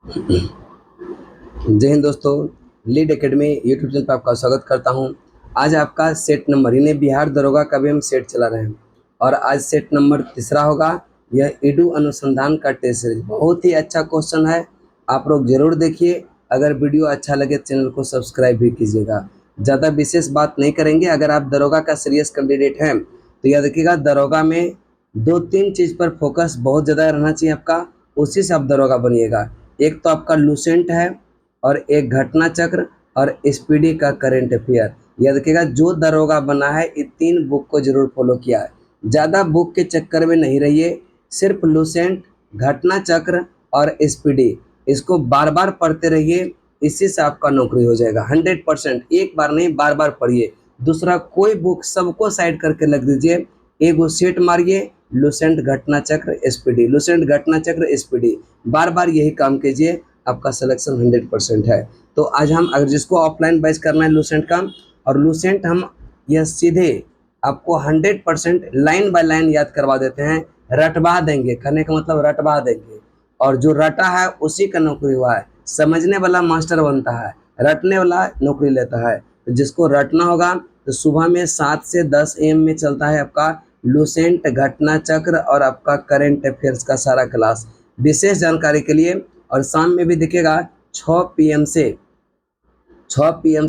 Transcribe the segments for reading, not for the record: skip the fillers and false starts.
जय हिंद दोस्तों। Lead academy YouTube channel पर आपका स्वागत करता हूं। आज आपका सेट नंबर यानी बिहार दरोगा का भी हम सेट चला रहे हैं और आज सेट नंबर तीसरा होगा। यह ईडू अनुसंधान का टेस्ट सीरीज बहुत ही अच्छा क्वेश्चन है, आप लोग जरूर देखिए। अगर वीडियो अच्छा लगे चैनल को सब्सक्राइब भी कीजिएगा। ज़्यादा विशेष बात नहीं करेंगे। अगर आप दरोगा का सीरियस कैंडिडेट हैं तो याद रखिएगा, दरोगा में दो तीन चीज़ पर फोकस बहुत ज़्यादा रहना चाहिए आपका, उसी से आप दरोगा बनिएगा। एक तो आपका लूसेंट है और एक घटना चक्र और स्पीडी का करंट अफेयर। याद रखिएगा, जो दरोगा बना है ये तीन बुक को जरूर फॉलो किया है। ज़्यादा बुक के चक्कर में नहीं रहिए, सिर्फ लूसेंट, घटना चक्र और स्पीडी इसको बार बार पढ़ते रहिए। इसी से आपका नौकरी हो जाएगा 100%। एक बार नहीं, बार बार पढ़िए। दूसरा कोई बुक सबको साइड करके लग दीजिए, एगो सेट मारिए, लूसेंट घटना चक्र स्पीडी, लूसेंट घटना चक्र स्पीडी, बार बार यही काम कीजिए, आपका सिलेक्शन 100% है। तो आज हम, अगर जिसको ऑफलाइन बैच करना है लूसेंट का, और लूसेंट हम यह सीधे आपको 100% लाइन बाय लाइन याद करवा देते हैं, रटवा देंगे। करने का मतलब रटवा देंगे, और जो रटा है उसी का नौकरी हुआ है। समझने वाला मास्टर बनता है, रटने वाला नौकरी लेता है। तो जिसको रटना होगा तो सुबह में 7 से 10 AM में चलता है आपका लूसेंट, घटना चक्र और आपका करंट अफेयर्स का सारा क्लास विशेष जानकारी के लिए। और शाम में भी दिखेगा 6 PM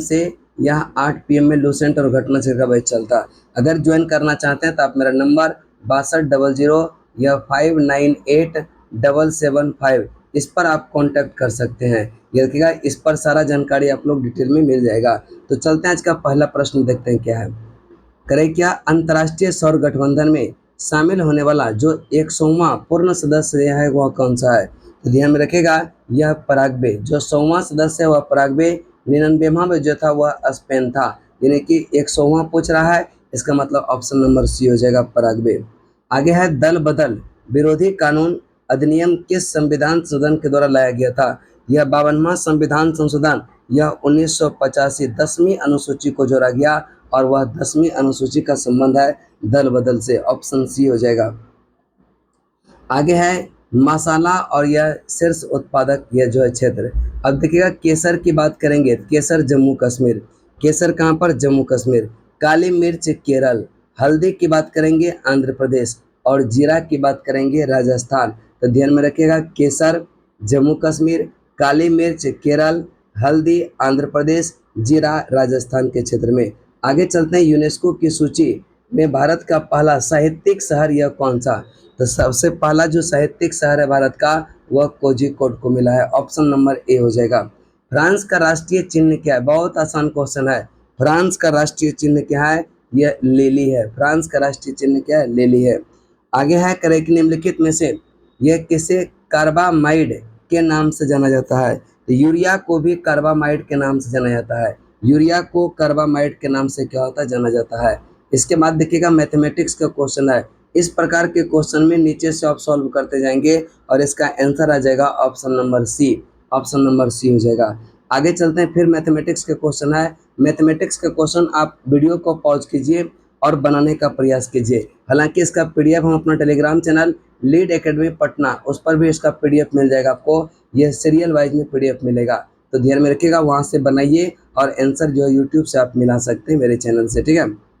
से यह 8 PM में लूसेंट और घटना चक्र का बैच चलता है। अगर ज्वाइन करना चाहते हैं तो आप मेरा नंबर 6200 या 598775 इस पर आप कांटेक्ट कर सकते हैं। ये देखिएगा, इस पर सारा जानकारी आप लोग डिटेल में मिल जाएगा। तो चलते हैं, आज का पहला प्रश्न देखते हैं क्या है। करें क्या, अंतर्राष्ट्रीय सौर गठबंधन में शामिल होने वाला जो 100वां पूर्ण सदस्य है वह कौन सा है। तो ध्यान में रखेगा, यह पराग्वे। जो 100वां सदस्य है वह पराग्वे, 99वां में जो था वह स्पेन था। यानी कि 100वां पूछ रहा है, इसका मतलब ऑप्शन नंबर सी हो जाएगा, पराग्वे। आगे है, दल बदल विरोधी कानून अधिनियम किस संविधान संशोधन के द्वारा लाया गया था। यह 52वां संविधान संशोधन, यह 1985 10वीं अनुसूची को जोड़ा गया और वह 10वीं अनुसूची का संबंध है दल बदल से। ऑप्शन सी हो जाएगा। आगे है, मसाला और यह शीर्ष उत्पादक यह जो है क्षेत्र। अब देखिएगा, केसर की बात करेंगे, केसर जम्मू कश्मीर। केसर कहाँ पर, जम्मू कश्मीर। काली मिर्च केरल। हल्दी की बात करेंगे आंध्र प्रदेश, और जीरा की बात करेंगे राजस्थान। तो ध्यान में रखिएगा, केसर जम्मू कश्मीर, काली मिर्च केरल, हल्दी आंध्र प्रदेश, जीरा राजस्थान के क्षेत्र में। आगे चलते हैं, यूनेस्को की सूची में भारत का पहला साहित्यिक शहर यह कौन सा। तो सबसे पहला जो साहित्यिक शहर है भारत का वह कोझिकोड को मिला है। ऑप्शन नंबर ए हो जाएगा। फ्रांस का राष्ट्रीय चिन्ह क्या है, बहुत आसान क्वेश्चन है। फ्रांस का राष्ट्रीय चिन्ह क्या है, यह लिली है। फ्रांस का राष्ट्रीय चिन्ह क्या है, लिली है। आगे है, करें कि निम्नलिखित में से यह किसे कार्बामाइड के नाम से जाना जाता है। तो यूरिया को भी कार्बामाइड के नाम से जाना जाता है। यूरिया को कार्बामाइड के नाम से क्या होता है, जाना जाता है। इसके बाद देखिएगा, मैथमेटिक्स का क्वेश्चन है। इस प्रकार के क्वेश्चन में नीचे से आप सॉल्व करते जाएंगे और इसका आंसर आ जाएगा option number C. Option number C हो जाएगा। आगे चलते हैं, फिर मैथमेटिक्स के क्वेश्चन है। मैथमेटिक्स के क्वेश्चन आप वीडियो को पॉज कीजिए और बनाने का प्रयास कीजिए। हालांकि इसका पीडीएफ हम अपना Telegram channel lead academy Patna, उस पर भी इसका पीडीएफ मिल जाएगा आपको। यह सीरियल वाइज में पीडीएफ मिलेगा, तो ध्यान में रखिएगा, वहाँ से बनाइए और आंसर जो है यूट्यूब से आप मिला सकते हैं मेरे चैनल से, ठीक है।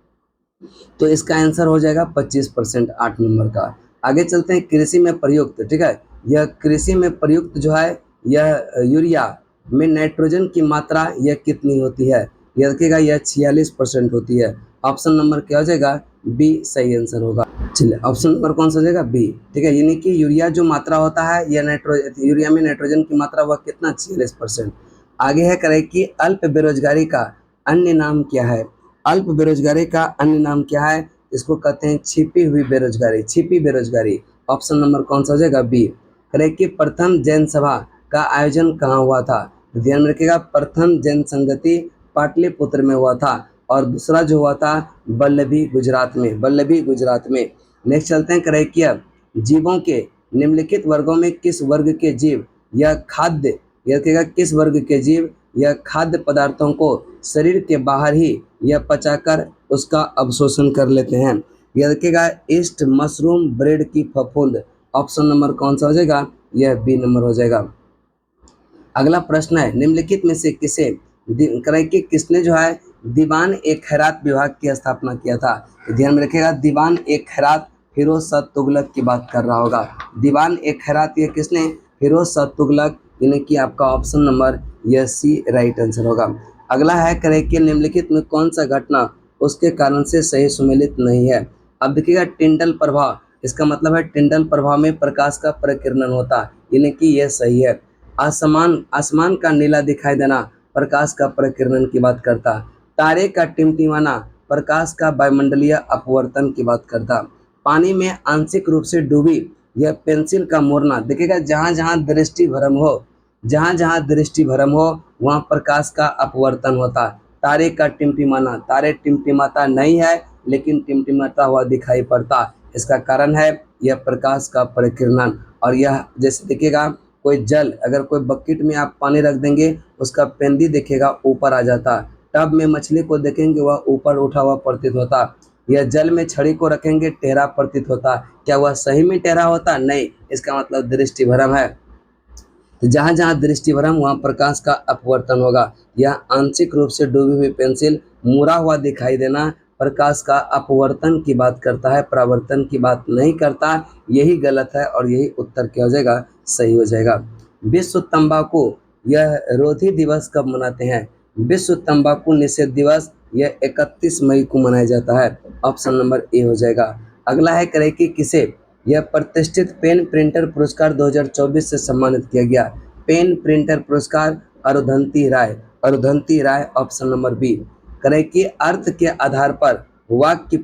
तो इसका आंसर हो जाएगा 25%, 8 नंबर का। आगे चलते हैं, कृषि में प्रयुक्त, ठीक है। यह कृषि में प्रयुक्त जो है, यह यूरिया में नाइट्रोजन की मात्रा यह कितनी होती है। यह रखिएगा, यह 46% होती है। ऑप्शन नंबर क्या हो जाएगा, बी सही आंसर होगा। चलिए, ऑप्शन नंबर कौन सा हो जाएगा, बी, ठीक है। यानी कि यूरिया जो मात्रा होता है, यह यूरिया में नाइट्रोजन की मात्रा वह कितना, 46%। आगे है, करें कि अल्प बेरोजगारी का अन्य नाम क्या है। अल्प बेरोजगारी का अन्य नाम क्या है, इसको कहते हैं छिपी हुई बेरोजगारी, छिपी बेरोजगारी। ऑप्शन नंबर कौन सा हो जाएगा, बी। करें कि प्रथम जैन सभा का आयोजन कहाँ हुआ था। ध्यान रखिएगा, प्रथम जैन संगति पाटलिपुत्र में हुआ था, और दूसरा जो हुआ था वल्लभी गुजरात में, वल्लभी गुजरात में। नेक्स्ट चलते हैं, करें कि जीवों के निम्नलिखित वर्गों में किस वर्ग के जीव या खाद्य, यह रखिएगा किस वर्ग के जीव या खाद्य पदार्थों को शरीर के बाहर ही यह पचाकर उसका अवशोषण कर लेते हैं। यह रखिएगा ईस्ट मशरूम ब्रेड की फफूंद। ऑप्शन नंबर कौन सा हो जाएगा, यह बी नंबर हो जाएगा। अगला प्रश्न है, निम्नलिखित में से करें कि किसने जो है दीवान ए खैरात विभाग की स्थापना किया था। तो ध्यान में रखिएगा, दीवान ए खैरात फिरोज शाह तुगलक की बात कर रहा होगा। दीवान ए खैरात ये किसने, फिरोज शाह तुगलक, यानी कि आपका ऑप्शन नंबर यह सी राइट आंसर होगा। अगला है, करें कि निम्नलिखित में कौन सा घटना उसके कारण से सही सुमेलित नहीं है। अब देखिएगा, टिंडल प्रभाव, इसका मतलब है टिंडल प्रभाव में प्रकाश का प्रकीर्णन होता है, यानी कि यह सही है। आसमान आसमान का नीला दिखाई देना प्रकाश का प्रकीर्णन की बात करता। तारे का टिमटिमाना प्रकाश का वायुमंडलीय अपवर्तन की बात करता। पानी में आंशिक रूप से डूबी यह पेंसिल का मोड़ना, देखिएगा जहाँ जहाँ दृष्टि भ्रम हो, जहाँ जहाँ दृष्टि भ्रम हो वहाँ प्रकाश का अपवर्तन होता। तारे का टिमटिमाना, तारे टिमटिमाता नहीं है लेकिन टिमटिमाता हुआ दिखाई पड़ता, इसका कारण है यह प्रकाश का प्रकीर्णन। और यह जैसे देखिएगा, कोई जल, अगर कोई बकेट में आप पानी रख देंगे उसका पेंदी देखेगा ऊपर आ जाता, टब में मछली को देखेंगे वह ऊपर उठा हुआ प्रतीत होता, या जल में छड़ी को रखेंगे टेढ़ा प्रतीत होता। क्या वह सही में टेढ़ा होता? नहीं, इसका मतलब दृष्टि भ्रम है। तो जहाँ जहाँ दृष्टि भ्रम वहाँ प्रकाश का अपवर्तन होगा। यह आंशिक रूप से डूबी हुई पेंसिल मुड़ा हुआ दिखाई देना प्रकाश का अपवर्तन की बात करता है, परावर्तन की बात नहीं करता। यही गलत है और यही उत्तर क्या हो जाएगा, सही हो जाएगा। विश्व तंबाकू यह रोधी दिवस कब मनाते हैं? विश्व तंबाकू निषेध दिवस यह 31 मई को मनाया जाता है, ऑप्शन नंबर ए हो जाएगा। अगला है, करें कि किसे यह प्रतिष्ठित पेन प्रिंटर पुरस्कार 2024 से सम्मानित किया गया। पेन प्रिंटर पुरस्कार अरुंधति राय, अरुंधति राय, ऑप्शन नंबर बी। करें कि अर्थ के आधार पर वाक्य,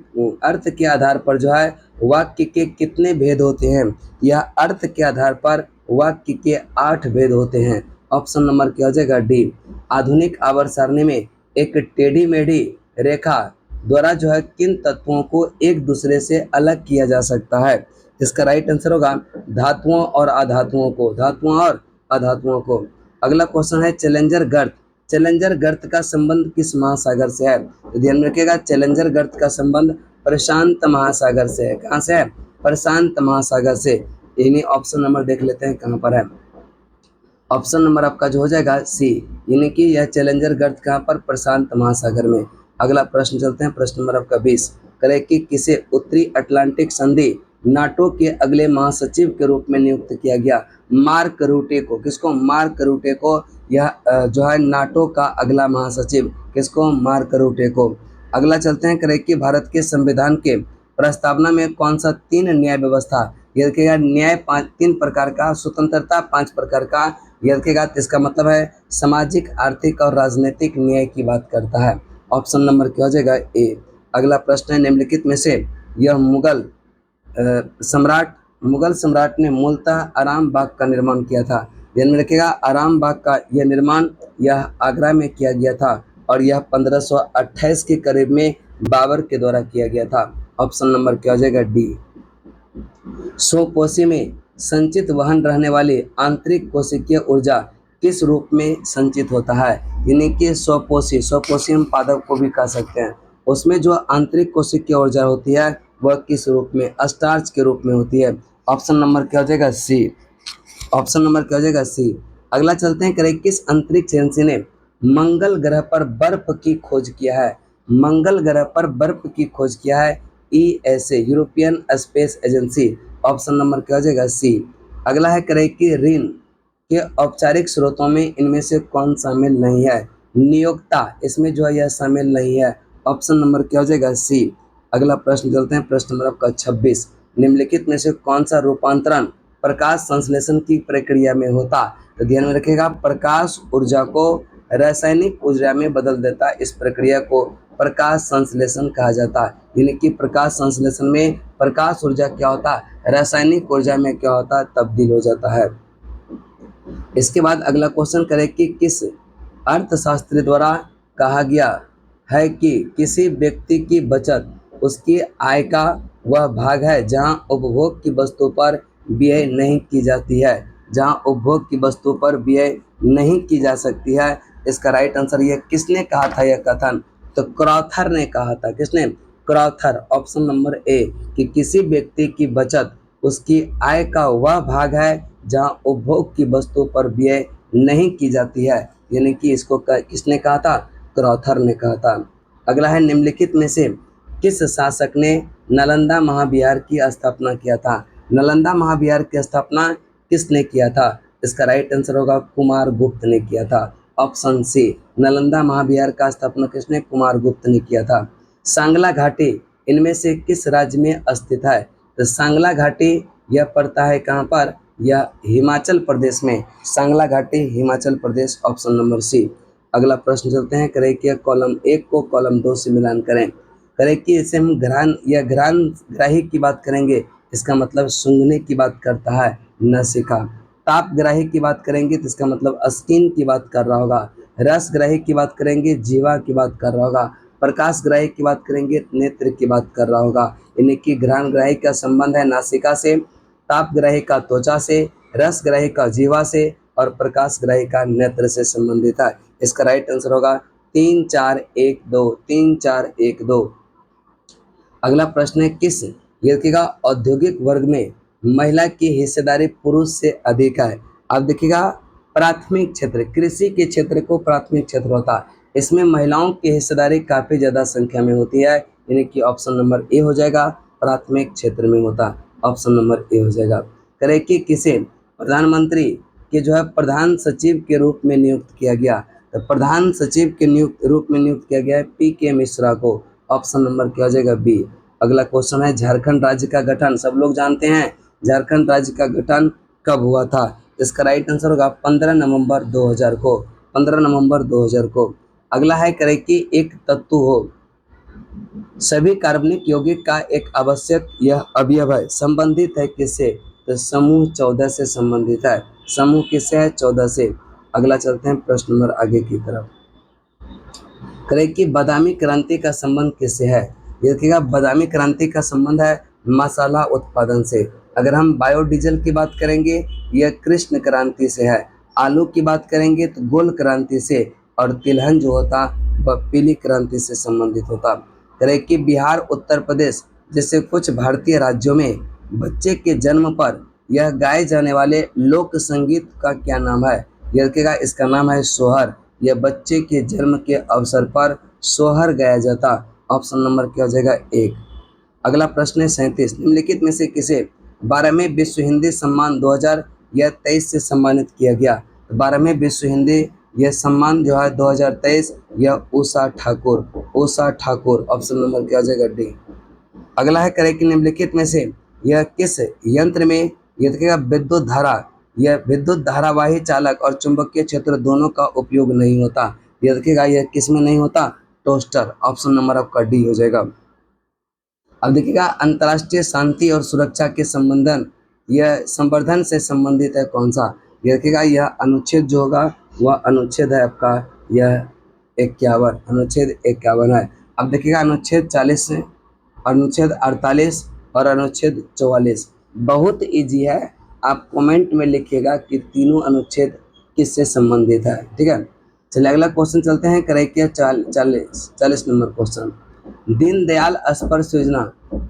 अर्थ के आधार पर जो है वाक्य के कितने भेद होते हैं? यह अर्थ के आधार पर वाक्य के 8 भेद होते हैं, ऑप्शन नंबर क्या हो जाएगा, डी। आधुनिक आवर्त सारणी में एक टेढ़ी मेढ़ी रेखा द्वारा जो है किन तत्वों को एक दूसरे से अलग किया जा सकता है? इसका राइट आंसर होगा धातुओं और अधातुओं को, धातुओं और अधातुओं को। अगला क्वेश्चन है, चैलेंजर गर्त, चैलेंजर गर्त का संबंध किस महासागर से है? तो ध्यान रखिएगा, चैलेंजर गर्त का संबंध प्रशांत महासागर से है। कहाँ से है? प्रशांत महासागर से। यानी ऑप्शन नंबर देख लेते हैं कहाँ पर है। ऑप्शन नंबर आपका जो हो जाएगा सी, यानी कि यह चैलेंजर गर्त कहाँ पर? प्रशांत महासागर में। अगला प्रश्न चलते हैं, प्रश्न नंबर आपका 20। करें कि किसे उत्तरी अटलांटिक संधि नाटो के अगले महासचिव के रूप में नियुक्त किया गया? मार्क रूटे को। किसको? मार्क रूटे को। यह जो है नाटो का अगला महासचिव, किसको? मार्क रूटे को। अगला चलते हैं, करें कि भारत के संविधान के प्रस्तावना में कौन सा 3 न्याय व्यवस्था, ये रखिएगा न्याय 3 प्रकार का, स्वतंत्रता 5 प्रकार का, ये रखिएगा। इसका मतलब है सामाजिक, आर्थिक और राजनीतिक न्याय की बात करता है, ऑप्शन नंबर क्या हो जाएगा, ए। अगला प्रश्न है, निम्नलिखित में से यह मुगल सम्राट ने मूलतः आराम बाग का निर्माण किया था। ध्यान में रखिएगा, आराम बाग का यह निर्माण यह आगरा में किया गया था और यह 1528 के करीब में बाबर के द्वारा किया गया था, ऑप्शन नंबर क्या हो जाएगा, डी। स्वकोशी में संचित वहन रहने वाली आंतरिक कोशिकीय ऊर्जा किस रूप में संचित होता है? यानी कि स्वपोषी हम पादप को भी कह सकते हैं, उसमें जो आंतरिक कोशिकीय ऊर्जा होती है वह किस रूप में? स्टार्च के रूप में होती है, ऑप्शन नंबर क्या हो जाएगा, सी। ऑप्शन नंबर क्या हो जाएगा, सी। अगला चलते हैं, करें किस अंतरिक्ष एजेंसी ने मंगल ग्रह पर बर्फ की खोज किया है? मंगल ग्रह पर बर्फ की खोज किया है, ESA, European space agency, option number क्या हो जाएगा, सी। अगला है, करें कि ऋण के औपचारिक स्रोतों में इनमें से कौन शामिल नहीं है? नियोक्ता, इसमें जो है यह शामिल नहीं है, ऑप्शन नंबर क्या हो जाएगा, सी। अगला प्रश्न चलते हैं, प्रश्न नंबर आपका 26। निम्नलिखित में से कौन सा रूपांतरण प्रकाश संश्लेषण की प्रक्रिया में होता? तो ध्यान में रखिएगा, प्रकाश ऊर्जा को रासायनिक ऊर्जा में बदल देता, इस प्रक्रिया को प्रकाश संश्लेषण कहा जाता है। यानी कि प्रकाश संश्लेषण में प्रकाश ऊर्जा क्या होता है? रासायनिक ऊर्जा में क्या होता है? तब्दील हो जाता है। इसके बाद अगला क्वेश्चन करें कि किस अर्थशास्त्री द्वारा कहा गया है कि किसी व्यक्ति की बचत उसकी आय का वह भाग है जहां उपभोग की वस्तु पर व्यय नहीं की जाती है, जहां उपभोग की वस्तु पर व्यय नहीं की जा सकती है। इसका राइट आंसर ये किसने कहा था यह कथन? तो क्रॉथर ने कहा था। किसने? क्रॉथर, ऑप्शन नंबर ए, कि किसी व्यक्ति की बचत उसकी आय का वह भाग है जहां उपभोग की वस्तु पर व्यय नहीं की जाती है, यानी कि इसको किसने कहा था? क्रॉथर ने कहा था। अगला है, निम्नलिखित में से किस शासक ने नालंदा महाविहार की स्थापना किया था? नालंदा महाविहार की स्थापना किसने किया था? इसका राइट आंसर होगा कुमार गुप्त ने किया था। ऑप्शन सी, नालंदा महाविहार का स्थापना किसने? कुमार गुप्त ने किया था। सांगला घाटी इनमें से किस राज्य में स्थित है? तो सांगला घाटी यह पड़ता है कहाँ पर? यह हिमाचल प्रदेश में। सांगला घाटी हिमाचल प्रदेश, ऑप्शन नंबर सी। अगला प्रश्न चलते हैं, करें कि कॉलम 1 को कॉलम 2 से मिलान करें। करें कि इसे हम घ्राण या घ्राण ग्राही की बात करेंगे, इसका मतलब सूंघने की बात करता है, नसिका। ताप ग्राही की बात करेंगे तो इसका मतलब स्किन की बात कर रहा होगा। रस ग्राही की बात करेंगे, जीवा की बात कर रहा होगा। प्रकाश ग्राही की बात करेंगे, नेत्र की बात कर रहा होगा। यानी कि घ्राण ग्राही का संबंध है नासिका से, ताप ग्राही का त्वचा से, रस ग्राही का जीवा से और प्रकाश ग्राही का नेत्र से संबंधित है। इसका राइट आंसर होगा 3 4 1 2, 3 4 1 2। अगला प्रश्न है, किस ये देखिएगा औद्योगिक वर्ग में महिला की हिस्सेदारी पुरुष से अधिक है? अब देखिएगा, प्राथमिक क्षेत्र, कृषि के क्षेत्र को प्राथमिक क्षेत्र होता है, इसमें महिलाओं की हिस्सेदारी काफ़ी ज़्यादा संख्या में होती है, यानी कि ऑप्शन नंबर ए हो जाएगा, प्राथमिक क्षेत्र में होता, ऑप्शन नंबर ए हो जाएगा। करें कि किसे प्रधानमंत्री के जो है प्रधान सचिव के रूप में नियुक्त किया गया? तो प्रधान सचिव के रूप में नियुक्त किया गया है पी.के. मिश्रा को, ऑप्शन नंबर क्या हो जाएगा? बी। अगला क्वेश्चन है, झारखंड राज्य का गठन सब लोग जानते हैं, झारखंड राज्य का गठन कब हुआ था? इसका राइट आंसर होगा 15 नवंबर 2000 को, 15 नवंबर 2000 को। अगला है, करें कि एक तत्व हो सभी कार्बनिक यौगिक का एक आवश्यक यह अवयव है, संबंधित है किससे? तो समूह 14 से संबंधित है। समूह किससे है? 14 से। अगला चलते हैं प्रश्न नंबर आगे की तरफ। करें कि बादामी क्रांति का संबंध किससे है? ये देखिएगा, बादामी क्रांति का संबंध है मसाला उत्पादन से। अगर हम बायोडीजल की बात करेंगे, यह कृष्ण क्रांति से है। आलू की बात करेंगे तो गोल क्रांति से, और तिलहन जो होता वह पीली क्रांति से संबंधित होता। करें कि बिहार, उत्तर प्रदेश जैसे कुछ भारतीय राज्यों में बच्चे के जन्म पर यह गाए जाने वाले लोक संगीत का क्या नाम है? यह देखिएगा, इसका नाम है सोहर। यह बच्चे के जन्म के अवसर पर सोहर गाया जाता, ऑप्शन नंबर क्या हो जाएगा? 1। अगला प्रश्न है 37, निम्नलिखित में से किसे 12वें विश्व हिंदी सम्मान 2023 से सम्मानित किया गया? 12वें विश्व हिंदी यह सम्मान जो है 2023, यह उषा ठाकुर, उषा ठाकुर, ऑप्शन नंबर क्या हो जाएगा? डी। अगला है, करें कि निम्नलिखित में से यह किस यंत्र में यह देखिएगा विद्युत धारा, यह विद्युत धारावाही चालक और चुंबकीय क्षेत्र दोनों का उपयोग नहीं होता? यह देखिएगा, यह किस में नहीं होता? टोस्टर, ऑप्शन नंबर आपका डी हो जाएगा। अब देखिएगा, अंतर्राष्ट्रीय शांति और सुरक्षा के संबंधन यह संवर्धन से संबंधित है कौन सा? यह देखिएगा, यह अनुच्छेद जो होगा वह अनुच्छेद है आपका यह 51, अनुच्छेद 51 है। अब देखिएगा, अनुच्छेद 40 से अनुच्छेद 48 और अनुच्छेद 44 बहुत इजी है, आप कमेंट में लिखिएगा कि तीनों अनुच्छेद किससे संबंधित है, ठीक है। चलिए अगला क्वेश्चन चलते हैं, करें क्या 40 नंबर क्वेश्चन। दीनदयाल स्पर्श योजना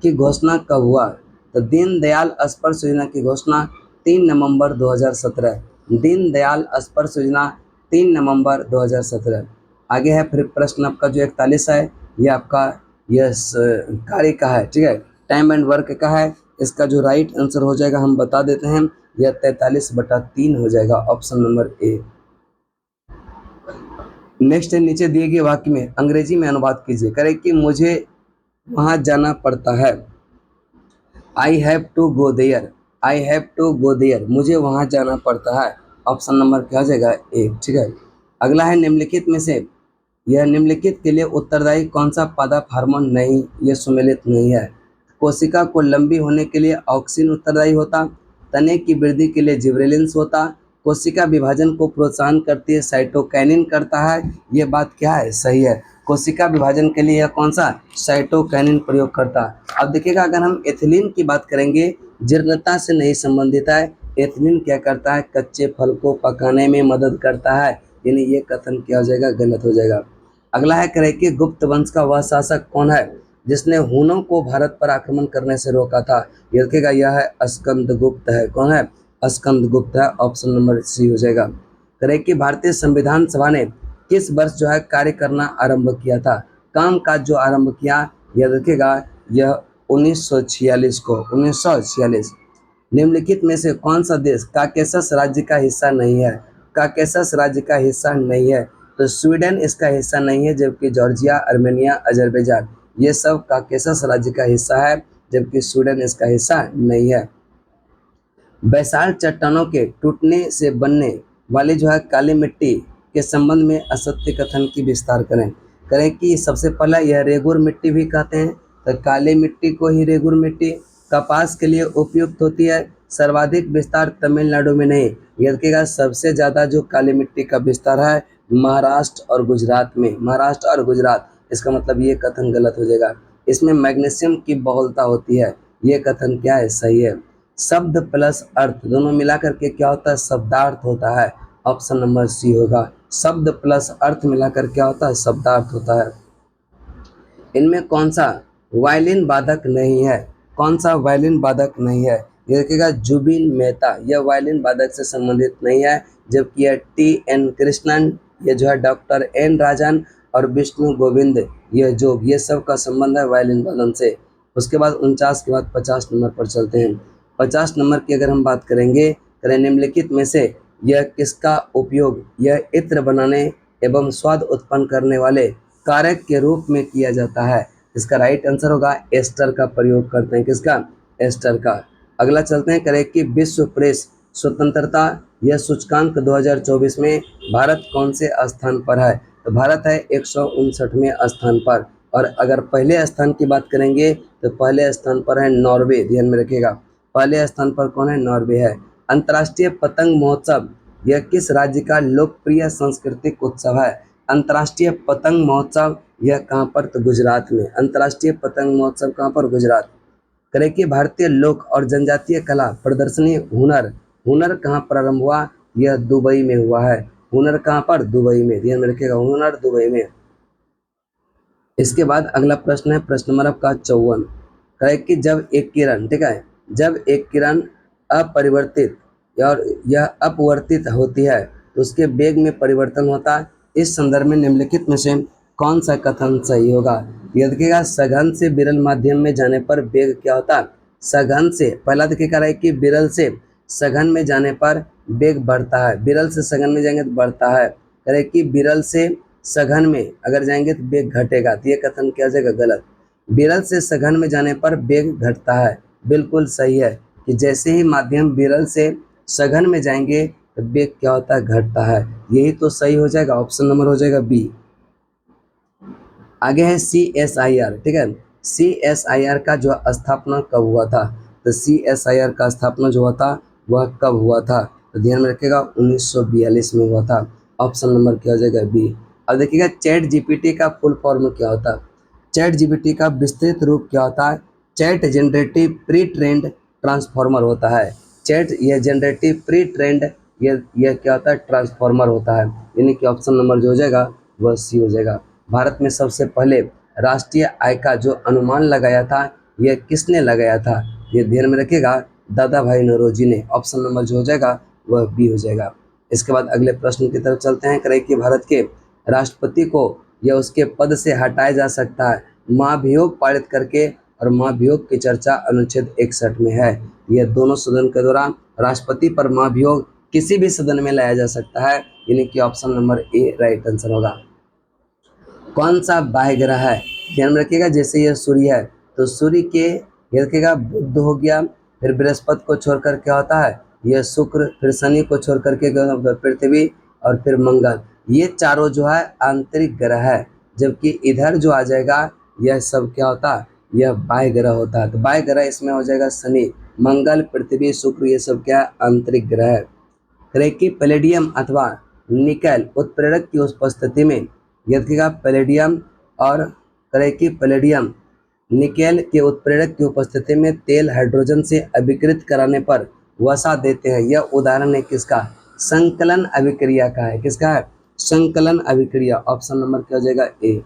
की घोषणा कब हुआ? तो दीनदयाल स्पर्श योजना की घोषणा 3 नवंबर 2017। दीनदयाल स्पर्श योजना 3 नवंबर 2017। आगे है फिर प्रश्न आपका जो 41 है, ये आपका यह कार्य का है, ठीक है, टाइम एंड वर्क का है। इसका जो राइट आंसर हो जाएगा हम बता देते हैं, यह 43/3 हो जाएगा, ऑप्शन नंबर ए। नेक्स्ट है, नीचे दिए गए वाक्य में अंग्रेजी में अनुवाद कीजिए। करें कि मुझे वहाँ जाना पड़ता है, I have to go there, I have to go there, मुझे वहाँ जाना पड़ता है, ऑप्शन नंबर क्या हो जाएगा? ए, ठीक है। अगला है, निम्नलिखित में से यह निम्नलिखित के लिए उत्तरदायी कौन सा पादप हार्मोन नहीं, यह सुमेलित नहीं है? कोशिका को लंबी होने के लिए ऑक्सिन उत्तरदायी होता, तने की वृद्धि के लिए जिब्रेलिन्स होता, कोशिका विभाजन को प्रोत्साहन करती है साइटोकाइनिन करता है, ये बात क्या है? सही है, कोशिका विभाजन के लिए यह कौन सा? साइटोकाइनिन प्रयोग करता। अब देखिएगा, अगर हम एथिलीन की बात करेंगे, जीर्णता से नहीं संबंधित है। एथिलीन क्या करता है? कच्चे फल को पकाने में मदद करता है, यानी ये कथन क्या हो जाएगा? गलत हो जाएगा। अगला है, करें कि गुप्त वंश का वह शासक कौन है जिसने हुनों को भारत पर आक्रमण करने से रोका था? ये देखिएगा, यह है स्कंदगुप्त है। कौन है? स्कंदगुप्त है, ऑप्शन नंबर सी हो जाएगा। करें कि भारतीय संविधान सभा ने किस वर्ष जो है कार्य करना आरंभ किया था, काम काज जो आरंभ किया, यह देखिएगा यह 1946 को, 1946। निम्नलिखित में से कौन सा देश काकेशस राज्य का हिस्सा नहीं है, काकेशस राज्य का हिस्सा नहीं है, तो स्वीडन इसका हिस्सा नहीं है, जबकि जॉर्जिया, आर्मेनिया, अजरबैजान ये सब काकेशस राज्य का हिस्सा है, जबकि स्वीडन इसका हिस्सा नहीं है। बैसाल्ट चट्टानों के टूटने से बनने वाली जो है काली मिट्टी के संबंध में असत्य कथन की विस्तार करें। करें कि सबसे पहला यह रेगुर मिट्टी भी कहते हैं, तो काली मिट्टी को ही रेगुर मिट्टी कपास के लिए उपयुक्त होती है। सर्वाधिक विस्तार तमिलनाडु में नहीं, याद रखिएगा सबसे ज़्यादा जो काली मिट्टी का विस्तार है महाराष्ट्र और गुजरात में, महाराष्ट्र और गुजरात। इसका मतलब ये कथन गलत हो जाएगा। इसमें मैग्नीशियम की बहुलता होती है, ये कथन क्या है, सही है। शब्द प्लस अर्थ दोनों मिलाकर के क्या होता है, शब्दार्थ होता है, ऑप्शन नंबर सी होगा। शब्द प्लस अर्थ मिलाकर क्या होता है, शब्दार्थ होता है। इनमें कौन सा वायलिन वादक नहीं है, कौन सा वायलिन वादक नहीं है, ये देखिएगा जुबिन मेहता, यह वायलिन वादक से संबंधित नहीं है, जबकि यह टी.एन. कृष्णन, ये जो है डॉक्टर एन राजन और विष्णु गोविंद यह जो ये सब का संबंध है वायलिन वादन से। उसके बाद 49 के बाद 50 नंबर पर चलते हैं। 50 नंबर की अगर हम बात करेंगे, निम्नलिखित में से यह किसका उपयोग यह इत्र बनाने एवं स्वाद उत्पन्न करने वाले कारक के रूप में किया जाता है, इसका राइट आंसर होगा एस्टर का प्रयोग करते हैं, किसका, एस्टर का। अगला चलते हैं, करें कि विश्व प्रेस स्वतंत्रता यह सूचकांक 2024 में भारत कौन से स्थान पर है, तो भारत है 159वें स्थान पर। और अगर पहले स्थान की बात करेंगे तो पहले स्थान पर है नॉर्वे, ध्यान में रखिएगा पहले स्थान पर कौन है, नॉर्वे है। अंतर्राष्ट्रीय पतंग महोत्सव यह किस राज्य का लोकप्रिय सांस्कृतिक उत्सव है, अंतर्राष्ट्रीय पतंग महोत्सव यह कहाँ पर, तो गुजरात में। अंतर्राष्ट्रीय पतंग महोत्सव कहाँ पर, गुजरात। करें कि भारतीय लोक और जनजातीय कला प्रदर्शनी हुनर, हुनर कहाँ प्रारंभ हुआ, यह दुबई में हुआ है। हुनर कहाँ पर, दुबई में, ध्यान में रखिएगा हुनर दुबई में। इसके बाद अगला प्रश्न है प्रश्न नंबर आपका 54। करें कि जब एक किरण, ठीक है, जब एक किरण अपरिवर्तित और यह अपवर्तित होती है तो उसके वेग में परिवर्तन होता है। इस संदर्भ में निम्नलिखित में से कौन सा कथन सही होगा, यह देखिएगा सघन से विरल माध्यम में जाने पर वेग क्या होता है, सघन से, पहला देखिएगा है कि विरल से सघन में जाने पर वेग बढ़ता है, विरल से सघन में जाएंगे तो बढ़ता है। करें कि विरल से सघन में अगर जाएंगे तो वेग घटेगा, तो ये कथन क्या हो जाएगा, गलत। विरल से सघन में जाने पर वेग घटता है, बिल्कुल सही है कि जैसे ही माध्यम विरल से सघन में जाएंगे तो वेग क्या होता है, घटता है, यही तो सही हो जाएगा, ऑप्शन नंबर हो जाएगा बी। आगे है CSIR, ठीक है, CSIR का जो स्थापना कब हुआ था, तो CSIR का स्थापना जो हुआ था वह कब हुआ था, तो ध्यान में रखिएगा 1942 में हुआ था, ऑप्शन नंबर क्या हो जाएगा बी। अब देखिएगा चैट जीपीटी का फुल फॉर्म क्या होता है, चैट जीपीटी का विस्तृत रूप क्या होता है, chat generative pre trend transformer होता है, चैट यह जनरेटिव प्री ट्रेंड यह क्या होता है, ट्रांसफॉर्मर होता है, यानी कि ऑप्शन नंबर जो हो जाएगा वह सी हो जाएगा। भारत में सबसे पहले राष्ट्रीय आय का जो अनुमान लगाया था यह किसने लगाया था, ये ध्यान में रखिएगा दादा भाई नौरोजी ने, ऑप्शन नंबर जो हो जाएगा वह बी हो जाएगा। इसके बाद अगले प्रश्न की तरफ चलते हैं, करें कि भारत के राष्ट्रपति को या उसके पद से हटाया जा सकता है महाभियोग पारित करके, और महाभियोग की चर्चा अनुच्छेद 61 में है। यह दोनों सदन के दौरान राष्ट्रपति पर महाभियोग किसी भी सदन में लाया जा सकता है, यानी कि option number A right answer होगा। कौन सा बाह्य ग्रह है, ध्यान में रखिएगा जैसे यह सूर्य है तो सूर्य के ये रखिएगा बुध हो गया, फिर बृहस्पति को छोड़कर क्या होता है यह शुक्र, फिर शनि को छोड़ करके पृथ्वी और फिर मंगल, ये चारों जो है आंतरिक ग्रह है, जबकि इधर जो आ जाएगा यह सब क्या होता है, यह बाह्य ग्रह होता है। तो बाह्य ग्रह इसमें हो जाएगा शनि, मंगल, पृथ्वी, शुक्र, ये सब क्या आंतरिक ग्रह है। क्रेकी पैलेडियम अथवा निकेल उत्प्रेरक की उपस्थिति में, याद रखिएगा पैलेडियम और क्रेकी पैलेडियम निकेल के उत्प्रेरक की उपस्थिति में तेल हाइड्रोजन से अभिकृत कराने पर वसा देते हैं, यह उदाहरण है किसका, संकलन अभिक्रिया का है, किसका है, संकलन अभिक्रिया, ऑप्शन नंबर क्या हो जाएगा ए।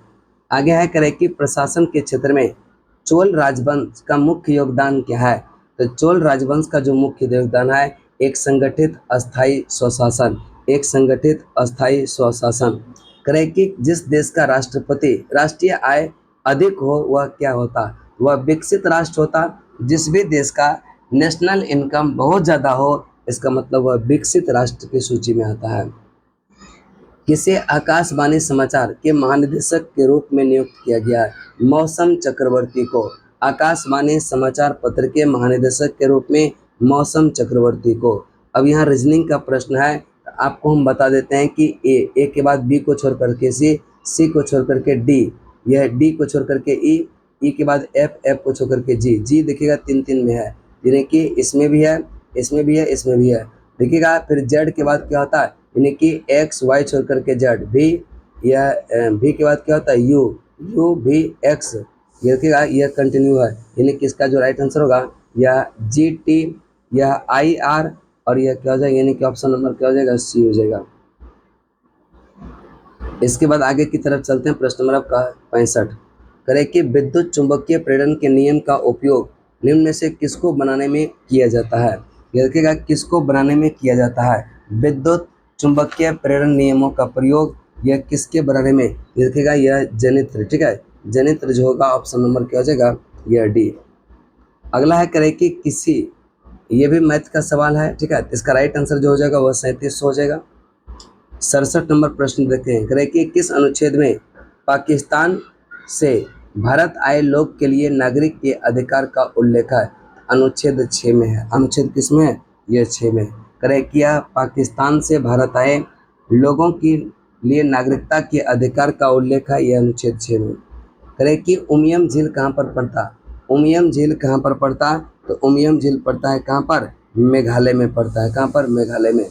आगे है करें कि प्रशासन के क्षेत्र में चोल राजवंश का मुख्य योगदान क्या है, तो चोल राजवंश का जो मुख्य योगदान है एक संगठित अस्थायी स्वशासन, एक संगठित अस्थायी स्वशासन। करें कि जिस देश का राष्ट्रपति राष्ट्रीय आय अधिक हो वह क्या होता, वह विकसित राष्ट्र होता। जिस भी देश का नेशनल इनकम बहुत ज़्यादा हो इसका मतलब वह विकसित राष्ट्र की सूची में आता है। किसे आकाशवाणी समाचार के महानिदेशक के रूप में नियुक्त किया गया है, मौसम चक्रवर्ती को। आकाशवाणी समाचार पत्र के महानिदेशक के रूप में मौसम चक्रवर्ती को। अब यहाँ रीजनिंग का प्रश्न है, आपको हम बता देते हैं कि ए के बाद बी को छोड़ करके सी को छोड़ करके डी, यह डी को छोड़ करके ई के बाद एफ को छोड़ करके जी देखिएगा 3 में है, यानी कि इसमें भी है, इसमें भी है, इसमें भी है। देखिएगा फिर जेड के बाद क्या होता है, यानी कि एक्स वाई छोड़ करके जेड भी, यह भी के बाद क्या होता है यू भी एक्स, ये देखिएगा यह कंटिन्यू है, यानी कि इसका जो राइट आंसर होगा यह जी टी, यह आई आर, और यह क्या हो जाएगा, यानी कि ऑप्शन नंबर क्या हो जाएगा, सी हो जाएगा। इसके बाद आगे की तरफ चलते हैं, प्रश्न नंबर आपका 65 करें कि विद्युत चुंबकीय प्रेरण के नियम का उपयोग निम्न में से किसको बनाने में किया जाता है। ये देखिएगा किसको बनाने में किया जाता है, विद्युत चुंबकीय प्रेरण नियमों का प्रयोग यह किसके बनाने में, ये देखिएगा यह जनित्र, ठीक है, जनित्र जो होगा ऑप्शन नंबर क्या हो जाएगा, यह डी। अगला है करें कि किसी, ये भी मैथ का सवाल है, ठीक है, इसका राइट आंसर जो हो जाएगा वह 37 हो जाएगा। 67 नंबर प्रश्न देखते हैं, करें कि किस अनुच्छेद में पाकिस्तान से भारत आए लोग के लिए नागरिक के अधिकार का उल्लेख है। अनुच्छेद 6 में है। अनुच्छेद किस में है, यह 6 में। करें किया पाकिस्तान से भारत आए लोगों के लिए नागरिकता के अधिकार का उल्लेख है, यह अनुच्छेद 6 में। करें कि उमियम झील कहाँ पर पड़ता, उमियम झील कहाँ पर पड़ता, तो उमियम झील पड़ता है कहाँ पर, मेघालय में पड़ता है, कहाँ पर, मेघालय में।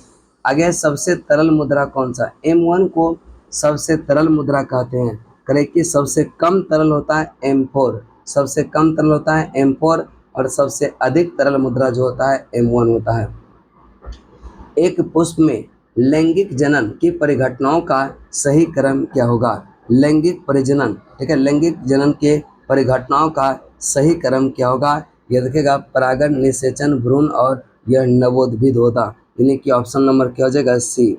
आगे सबसे तरल मुद्रा कौन सा, M1 को सबसे तरल मुद्रा कहते हैं। करें कि सबसे कम तरल होता है M4, सबसे कम तरल होता है M4, और सबसे अधिक तरल मुद्रा जो होता है M1 होता है। एक पुष्प में लैंगिक जनन की परिघटनाओं का सही क्रम क्या होगा, लैंगिक परिजनन, ठीक है, लैंगिक जनन के परिघटनाओं का सही क्रम क्या होगा, यह देखिएगा परागण, निषेचन, भ्रूण और यह नवोद्भिद होता, यानी कि ऑप्शन नंबर क्या हो जाएगा, सी।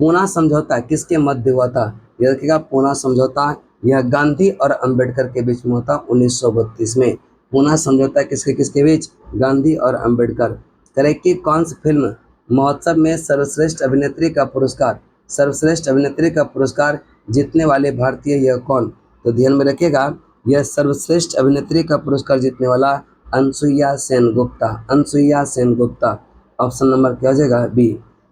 पूना समझौता किसके मध्य हुआ था, यह देखिएगा पूना समझौता यह गांधी और अंबेडकर के बीच में होता 1932 में। पूना समझौता किसके किसके बीच, गांधी और अंबेडकर। करें कि कौन सी फिल्म महोत्सव में सर्वश्रेष्ठ अभिनेत्री का पुरस्कार, सर्वश्रेष्ठ अभिनेत्री का पुरस्कार जीतने वाले भारतीय यह कौन, तो ध्यान में रखिएगा यह सर्वश्रेष्ठ अभिनेत्री का पुरस्कार जीतने वाला अनसुईया सेन गुप्ता, अनसुईया सेन गुप्ता। ऑप्शन नंबर क्या हो जाएगा, बी।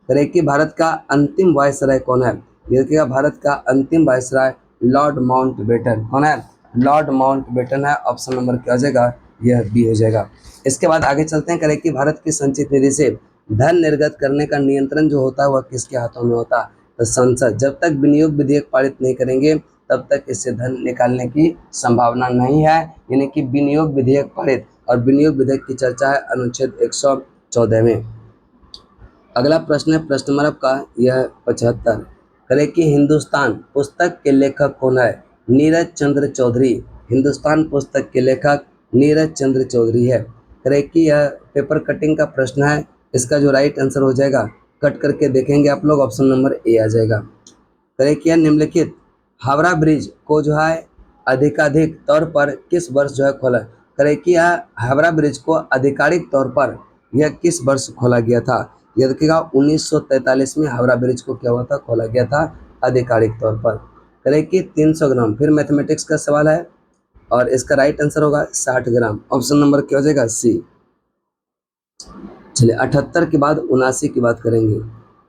करें कि भारत का अंतिम वायसराय कौन है, ये देखिएगा भारत का अंतिम वायसराय लॉर्ड माउंटबेटन, कौन है, लॉर्ड माउंटबेटन है। ऑप्शन नंबर क्या हो जाएगा, यह बी हो जाएगा। इसके बाद आगे चलते हैं, करें कि भारत की संचित निधि से धन निर्गत करने का नियंत्रण जो होता है वह किसके हाथों में होता है, तो संसद। जब तक विनियोग विधेयक पारित नहीं करेंगे तब तक इससे धन निकालने की संभावना नहीं है, यानी कि विनियोग विधेयक पारित, और विनियोग विधेयक की चर्चा है अनुच्छेद 114 में। अगला प्रश्न है प्रश्न नंबर आपका यह 75 करें कि हिंदुस्तान पुस्तक के लेखक कौन है, नीरज चंद्र चौधरी। हिंदुस्तान पुस्तक के लेखक नीरज चंद्र चौधरी है। करें कि यह पेपर कटिंग का प्रश्न है, इसका जो राइट आंसर हो जाएगा कट करके देखेंगे आप लोग, ऑप्शन नंबर ए आ जाएगा। करें कि यह निम्नलिखित हावड़ा ब्रिज को जो है अधिकाधिक तौर पर किस वर्ष जो है खोला, करें कि यह हावड़ा ब्रिज को आधिकारिक तौर पर यह किस वर्ष खोला गया था, यह देखिएगा 1943 में हावड़ा ब्रिज को क्या हुआ था, खोला गया था आधिकारिक तौर पर। करें कि 300 ग्राम, फिर मैथमेटिक्स का सवाल है और इसका राइट आंसर होगा 60 ग्राम। ऑप्शन नंबर क्या हो जाएगा, सी। चलिए 78 के बाद 79 की बात करेंगे।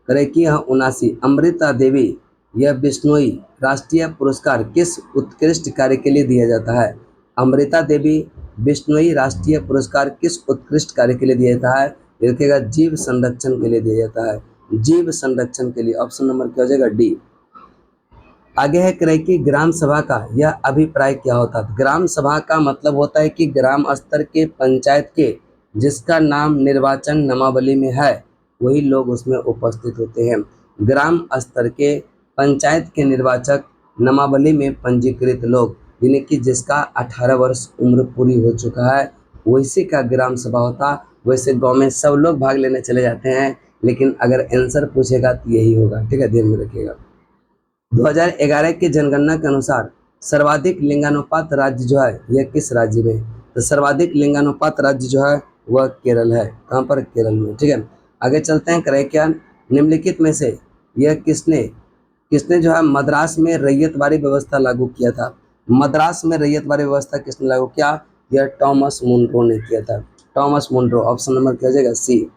करें कि यह 79 अमृता देवी यह बिश्नोई राष्ट्रीय पुरस्कार किस उत्कृष्ट कार्य के लिए दिया जाता है। अमृता देवी बिश्नोई राष्ट्रीय पुरस्कार किस उत्कृष्ट कार्य के लिए दिया जाता है, देखिएगा जीव संरक्षण के लिए दिया जाता है, जीव संरक्षण के लिए। ऑप्शन नंबर क्या हो जाएगा, डी। आगे है करें कि ग्राम सभा का यह अभिप्राय क्या होता है। ग्राम सभा का मतलब होता है कि ग्राम स्तर के पंचायत के जिसका नाम निर्वाचन नामावली में है वही लोग उसमें उपस्थित होते हैं। ग्राम स्तर के पंचायत के निर्वाचक नामावली में पंजीकृत लोग, यानी कि जिसका 18 वर्ष उम्र पूरी हो चुका है वैसे का ग्राम सभा होता। वैसे गांव में सब लोग भाग लेने चले जाते हैं, लेकिन अगर आंसर पूछेगा तो यही होगा, ठीक है, ध्यान में रखिएगा। 2011 की जनगणना के अनुसार सर्वाधिक लिंगानुपात राज्य जो है यह किस राज्य में? तो सर्वाधिक लिंगानुपात राज्य जो है वह केरल है। कहाँ पर? केरल में, ठीक है। आगे चलते हैं, करें क्या, निम्नलिखित में से यह किसने किसने जो है मद्रास में रैयतवाड़ी व्यवस्था लागू किया था? मद्रास में रैयतवाड़ी व्यवस्था किसने लागू किया? यह टॉमस मुनरो ने किया था। टॉमस मुनरो, ऑप्शन नंबर क्या हो जाएगा? सी।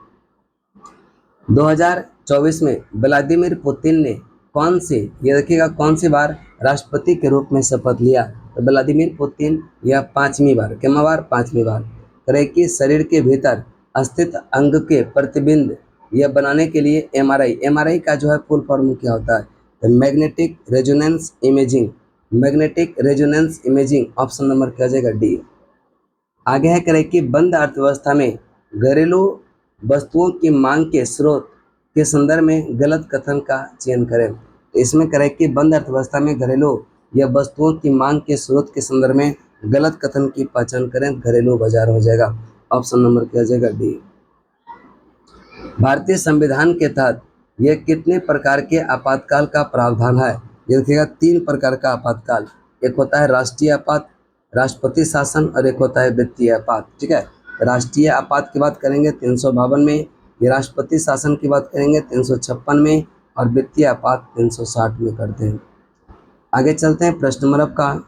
2024 में व्लादिमीर पुतिन ने कौन सी, ये देखिएगा, कौन सी बार राष्ट्रपति के रूप में शपथ लिया? तो व्लादिमीर पुतिन यह 5वीं बार, कितनी बार? 5वीं बार। करे कि शरीर के भीतर स्थित अंग के प्रतिबिंब यह बनाने के लिए एमआरआई का जो है फुल फॉर्म क्या होता है? तो magnetic resonance imaging. Magnetic resonance imaging, option number क्या हो जाएगा? डी। आगे है, करें कि बंद अर्थव्यवस्था में घरेलू वस्तुओं की मांग के स्रोत के संदर्भ में गलत कथन का चयन करें। तो इसमें करें कि बंद अर्थव्यवस्था में घरेलू या वस्तुओं की मांग के स्रोत के संदर्भ में गलत कथन की पहचान करें, घरेलू बाजार हो जाएगा। ऑप्शन नंबर क्या हो जाएगा? डी। भारतीय संविधान के तहत यह कितने प्रकार के आपातकाल का प्रावधान है? ये देखिएगा, 3 प्रकार का आपातकाल। एक होता है राष्ट्रीय आपात, राष्ट्रपति शासन, और एक होता है वित्तीय आपात, ठीक है। राष्ट्रीय आपात की बात करेंगे 352 में, ये राष्ट्रपति शासन की बात करेंगे 356 में, और वित्तीय आपात 360 में करते हैं। आगे चलते हैं, प्रश्न नंबर आपका,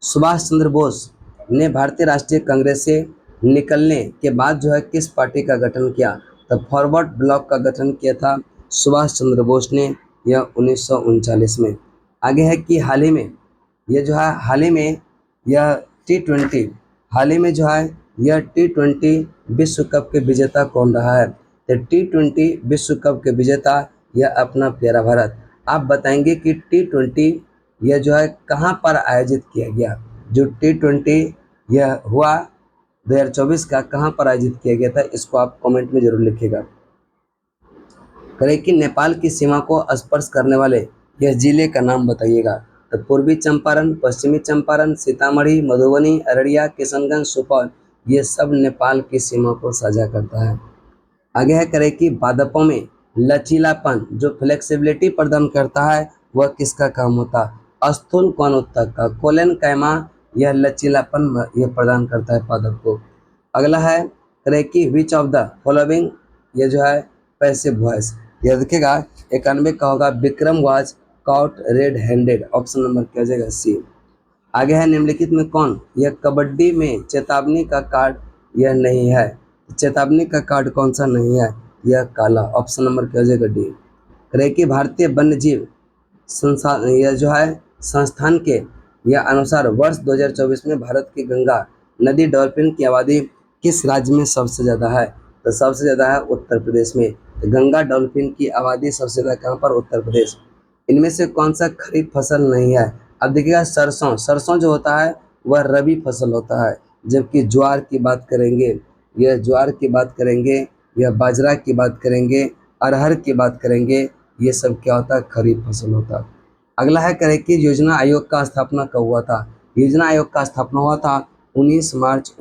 सुभाष चंद्र बोस ने भारतीय राष्ट्रीय कांग्रेस से निकलने के बाद जो है किस पार्टी का गठन किया? तो फॉरवर्ड ब्लॉक का गठन किया था सुभाष चंद्र बोस ने, यह 1939 में। आगे है कि हाल ही में ये जो है हाल ही में यह T20 हाल ही में जो है यह T20 विश्व कप के विजेता कौन रहा है? तो T20 विश्व कप के विजेता यह अपना प्यारा भारत। आप बताएंगे कि T20 यह जो है कहाँ पर आयोजित किया गया? जो T20 यह हुआ 2024 का कहाँ पर आयोजित किया गया था, इसको आप कमेंट में जरूर लिखिएगा। करें कि नेपाल की सीमा को स्पर्श करने वाले यह जिले का नाम बताइएगा। तो पूर्वी चंपारण, पश्चिमी चंपारण, सीतामढ़ी, मधुबनी, अररिया, किशनगंज, सुपौल, ये सब नेपाल की सीमा को साझा करता है। आगे है, करें कि पादपों में लचीलापन जो फ्लेक्सिबिलिटी प्रदान करता है वह किसका काम होता है? स्थूल कौन उत्तक का, कोलेन कैमा, यह लचीलापन यह प्रदान करता है पादप को। अगला है, करें कि विच ऑफ द फॉलोइंग, ये जो है पैसिव वॉइस, यह देखिएगा 91 का होगा, Vikram was cot red handed, option number क्या हो जाएगा? सी। आगे है, निम्नलिखित में कौन, यह कबड्डी में चेतावनी का कार्ड यह नहीं है? चेतावनी का कार्ड कौन सा नहीं है? यह काला, ऑप्शन नंबर क्या हो जाएगा? डी। करें कि भारतीय वन्य जीव संस्थान, यह जो है संस्थान के यह अनुसार वर्ष 2024 में भारत की गंगा नदी डॉल्फिन की आबादी किस राज्य में सबसे ज़्यादा है? तो सबसे ज़्यादा है उत्तर प्रदेश में। तो गंगा डॉल्फिन की आबादी सबसे ज़्यादा कहाँ पर? उत्तर प्रदेश। इनमें से कौन सा खरीफ फसल नहीं है? अब देखिएगा, सरसों जो होता है वह रबी फसल होता है, जबकि ज्वार की बात करेंगे, यह ज्वार की बात करेंगे, यह बाजरा की बात करेंगे, अरहर की बात करेंगे, ये सब क्या होता है? खरीफ फसल होता है। अगला है, करें कि योजना आयोग का स्थापना कब हुआ था? योजना आयोग का स्थापना हुआ था 15 मार्च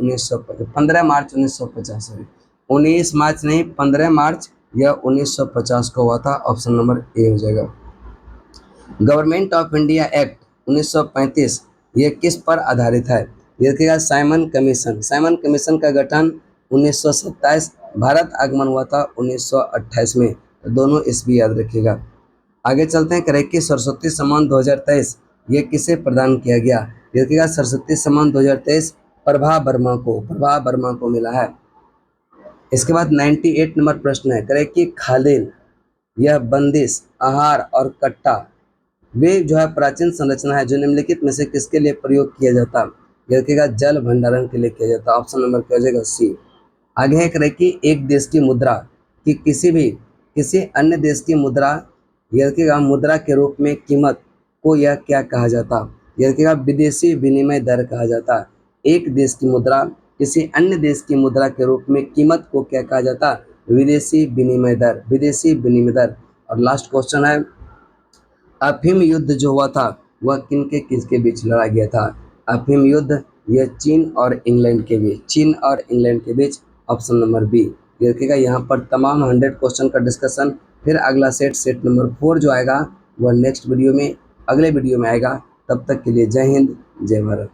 1950, सॉरी 19 मार्च नहीं, 15 मार्च यह 1950 को हुआ था, ऑप्शन नंबर ए हो जाएगा। गवर्नमेंट ऑफ इंडिया एक्ट 1935 ये किस पर आधारित है? ये देखिएगा, साइमन कमीशन। साइमन कमीशन का गठन 1927, भारत आगमन हुआ था 1928 में। तो दोनों ईस्वी याद रखिएगा। आगे चलते हैं, करें कि सरस्वती सम्मान 2023 ये किसे प्रदान किया गया? देखिएगा, सरस्वती सम्मान 2023 प्रभा वर्मा को मिला है। इसके बाद 98 नंबर प्रश्न है, करें कि खादिल, यह बंदिश, आहार और कट्टा वे जो है प्राचीन संरचना है जो निम्नलिखित में से किसके लिए प्रयोग किया जाता है? देखिएगा, जल भंडारण के लिए किया जाता है, ऑप्शन नंबर क्या हो जाएगा? सी। आगे है, करें कि एक देश की मुद्रा की किसी अन्य देश की मुद्रा, यह देखिएगा मुद्रा के रूप में कीमत को यह क्या कहा जाता? यह देखिएगा, विदेशी विनिमय दर कहा जाता। एक देश की मुद्रा किसी अन्य देश की मुद्रा के रूप में कीमत को क्या कहा जाता? विदेशी विनिमय दर। और लास्ट क्वेश्चन है, अफीम युद्ध जो हुआ था वह किसके बीच लड़ा गया था? अफीम युद्ध यह चीन और इंग्लैंड के बीच, ऑप्शन नंबर बी, ये देखिएगा यहाँ पर तमाम 100 क्वेश्चन का डिस्कशन। फिर अगला सेट नंबर 4 जो आएगा वह नेक्स्ट वीडियो में, अगले वीडियो में आएगा। तब तक के लिए जय हिंद, जय भारत।